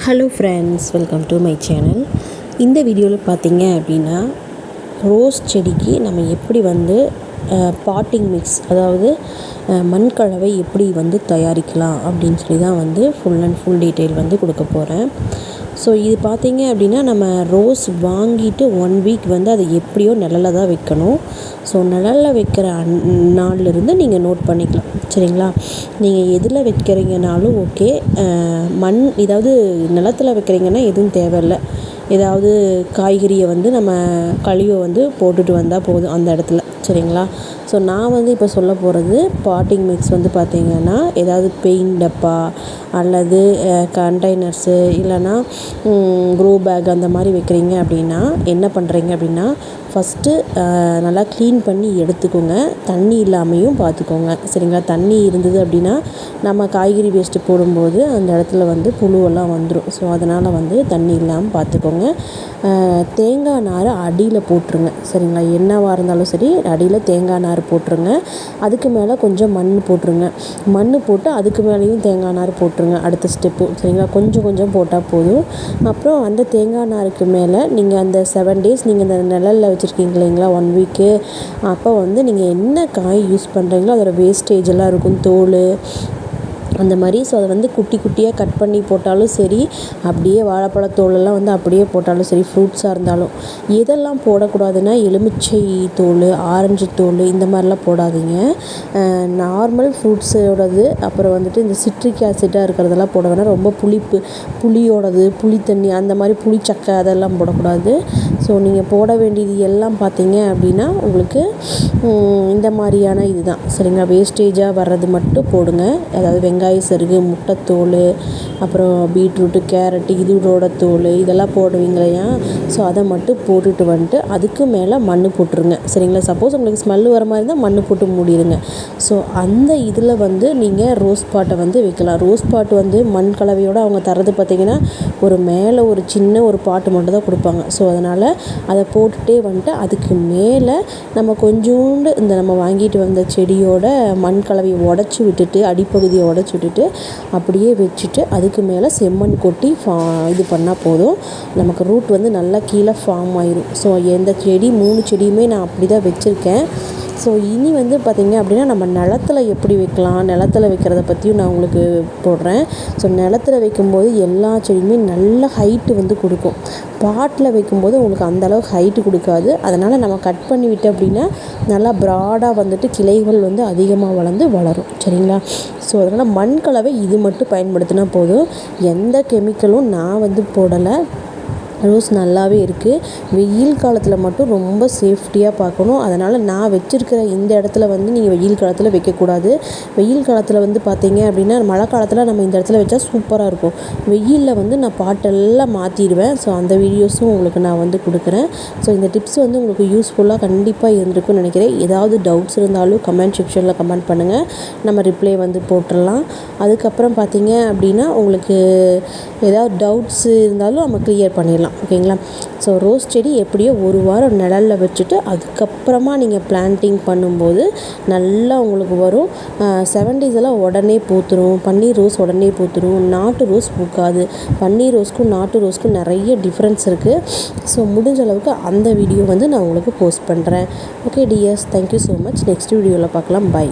Hello friends, welcome to my channel. இந்த வீடியோவில் பார்த்தீங்க அப்படின்னா ரோஸ் செடிக்கு நம்ம எப்படி பாட்டிங் மிக்ஸ், அதாவது மண்கலவை எப்படி தயாரிக்கலாம் அப்படின்னு சொல்லி தான் ஃபுல் அண்ட் ஃபுல் டீட்டெயில் கொடுக்க போகிறேன். ஸோ இது பார்த்தீங்க அப்படின்னா நம்ம ரோஸ் வாங்கிட்டு 1 வீக் அதை எப்படியோ நிழலில் தான் வைக்கணும். ஸோ நிழலில் வைக்கிற நாள்லேருந்து நீங்கள் நோட் பண்ணிக்கலாம், சரிங்களா? நீங்கள் எதில் வைக்கிறீங்கனாலும் ஓகே. ஏதாவது நிலத்தில் வைக்கிறீங்கன்னா எதுவும் தேவையில்லை. ஏதாவது காய்கறியை நம்ம கழுவி போட்டுட்டு வந்தால் போதும் அந்த இடத்துல, சரிங்களா? ஸோ நான் இப்போ சொல்ல போகிறது பாட்டிங் மிக்ஸ் பார்த்திங்கன்னா ஏதாவது பெயிண்ட் டப்பா அல்லது கண்டெய்னர்ஸு இல்லைன்னா க்ரோ பேக் அந்த மாதிரி வைக்கிறீங்க அப்படின்னா என்ன பண்ணுறீங்க அப்படின்னா ஃபஸ்ட்டு நல்லா க்ளீன் பண்ணி எடுத்துக்கோங்க. தண்ணி இல்லாமையும் பார்த்துக்கோங்க, சரிங்களா? தண்ணி இருந்தது அப்படின்னா நம்ம காய்கறி வேஸ்ட்டு போடும்போது அந்த இடத்துல புழுவெல்லாம் வந்துடும். ஸோ அதனால் தண்ணி இல்லாமல் பார்த்துக்கோங்க. தேங்காய் நார் அடியில் போட்டுருங்க, சரிங்களா? என்னவாக இருந்தாலும் சரி அடியில் தேங்காய் நார் போட்டுருங்க. அதுக்கு மேலே கொஞ்சம் மண் போட்டுருங்க. மண் போட்டு அதுக்கு மேலேயும் தேங்காய் நார் போட்டுருங்க. அடுத்த ஸ்டெப்பு, சரிங்களா? கொஞ்சம் கொஞ்சம் போட்டால் போதும். அப்புறம் அந்த தேங்காய் நாருக்கு மேலே நீங்கள் அந்த 7 days நீங்கள் இந்த நிழலில் வச்சுருக்கீங்க இல்லைங்களா, 1 வீக்கு, அப்போ நீங்கள் என்ன காய் யூஸ் பண்ணுறீங்களோ அதோட வேஸ்டேஜ் எல்லாம் இருக்கும், தோல் அந்த மாதிரி. ஸோ அதை குட்டி குட்டியாக கட் பண்ணி போட்டாலும் சரி, அப்படியே வாழைப்பழத்தோலெல்லாம் அப்படியே போட்டாலும் சரி, ஃப்ரூட்ஸாக இருந்தாலும். எதெல்லாம் போடக்கூடாதுன்னா எலுமிச்சை தோல், ஆரஞ்சு தோல் இந்த மாதிரிலாம் போடாதீங்க. நார்மல் ஃப்ரூட்ஸோடது, அப்புறம் இந்த சிட்ரிக் ஆசிட்டாக இருக்கிறதெல்லாம் போட வேணாம். ரொம்ப புளியோடது, புளி தண்ணி அந்த மாதிரி புளிச்சக்கை அதெல்லாம் போடக்கூடாது. ஸோ நீங்கள் போட வேண்டியது எல்லாம் பார்த்தீங்க அப்படின்னா உங்களுக்கு இந்த மாதிரியான இதுதான், சரிங்களா? வேஸ்டேஜாக வர்றது மட்டும் போடுங்க. அதாவது வெங்காய சருகு, முட்டைத்தோல், அப்புறம் பீட்ரூட்டு, கேரட்டு இதோட தோல் இதெல்லாம் போடுவீங்க இல்லையா? ஸோ அதை மட்டும் போட்டுட்டு அதுக்கு மேலே மண் போட்டுருங்க, சரிங்களா? சப்போஸ் உங்களுக்கு ஸ்மெல் வர மாதிரி இருந்தால் மண் போட்டு மூடிடுங்க. ஸோ அந்த இதில் நீங்கள் ரோஸ் பாட்டை வைக்கலாம். ரோஸ் பாட்டு மண் கலவையோடு அவங்க தரது பார்த்திங்கன்னா மேலே ஒரு சின்ன ஒரு பாட்டு மட்டும் தான் கொடுப்பாங்க. ஸோ அதனால் அதை போட்டுகிட்டே அதுக்கு மேலே நம்ம கொஞ்சோண்டு நம்ம வாங்கிட்டு வந்த செடியோட மண் கலவையை உடச்சி விட்டுட்டு, அடிப்பகுதியை உடச்சி விட்டுட்டு அப்படியே வச்சுட்டு அதுக்கு மேலே செம்மண் கொட்டி இது பண்ணால் போதும். நமக்கு ரூட் நல்லா கீழே ஃபார்ம் ஆயிடும். ஸோ எந்த செடி 3 செடியுமே நான் அப்படி தான் வச்சுருக்கேன். ஸோ இனி பார்த்திங்க அப்படின்னா நம்ம நிலத்தில் எப்படி வைக்கலாம், நிலத்தில் வைக்கிறத பற்றியும் நான் உங்களுக்கு போடுறேன். ஸோ நிலத்தில் வைக்கும்போது எல்லா செடியுமே நல்ல ஹைட்டு கொடுக்கும். பாட்டில் வைக்கும்போது உங்களுக்கு அந்தளவுக்கு ஹைட்டு கொடுக்காது. அதனால் நம்ம கட் பண்ணி விட்டு அப்படின்னா நல்லா ப்ராடாக கிளைகள் அதிகமாக வளரும், சரிங்களா? ஸோ அதனால் மண் கலவை இது மட்டும் பயன்படுத்தினா போதும். எந்த கெமிக்கலும் நான் போடலை. ரோஸ் நல்லாவே இருக்குது. வெயில் காலத்தில் மட்டும் ரொம்ப சேஃப்டியாக பார்க்கணும். அதனால் நான் வச்சுருக்கிற இந்த இடத்துல நீங்கள் வெயில் காலத்தில் வைக்கக்கூடாது. வெயில் காலத்தில் பார்த்தீங்க அப்படின்னா மழை காலத்தில் நம்ம இந்த இடத்துல வச்சா சூப்பராக இருக்கும். வெயிலில் நான் பாட்டெல்லாம் மாற்றிடுவேன். ஸோ அந்த வீடியோஸும் உங்களுக்கு நான் கொடுக்குறேன். ஸோ இந்த டிப்ஸ் உங்களுக்கு யூஸ்ஃபுல்லாக கண்டிப்பாக இருந்திருக்கும்னு நினைக்கிறேன். ஏதாவது டவுட்ஸ் இருந்தாலும் கமெண்ட் செக்ஷனில் கமெண்ட் பண்ணுங்கள், நம்ம ரிப்ளை போட்டுடலாம். அதுக்கப்புறம் பார்த்தீங்க அப்படின்னா உங்களுக்கு ஏதாவது டவுட்ஸ் இருந்தாலும் நம்ம கிளியர் பண்ணிடலாம், ஓகேங்களா? ஸோ ரோஸ் செடி எப்படியோ 1 வாரம் நிழலில் வச்சுட்டு அதுக்கப்புறமா நீங்கள் பிளான்டிங் பண்ணும்போது நல்லா உங்களுக்கு வரும். 7 days எல்லாம் உடனே பூத்துரும். பன்னீர் ரோஸ் உடனே பூத்துரும். நாட்டு ரோஸ் பூக்காது. பன்னீர் ரோஸ்க்கும் நாட்டு ரோஸ்க்கும் நிறைய டிஃப்ரென்ஸ் இருக்குது. ஸோ முடிஞ்ச அளவுக்கு அந்த வீடியோ நான் உங்களுக்கு போஸ்ட் பண்ணுறேன். Okay tears, thank you so much. Next வீடியோவில் பார்க்கலாம். பை.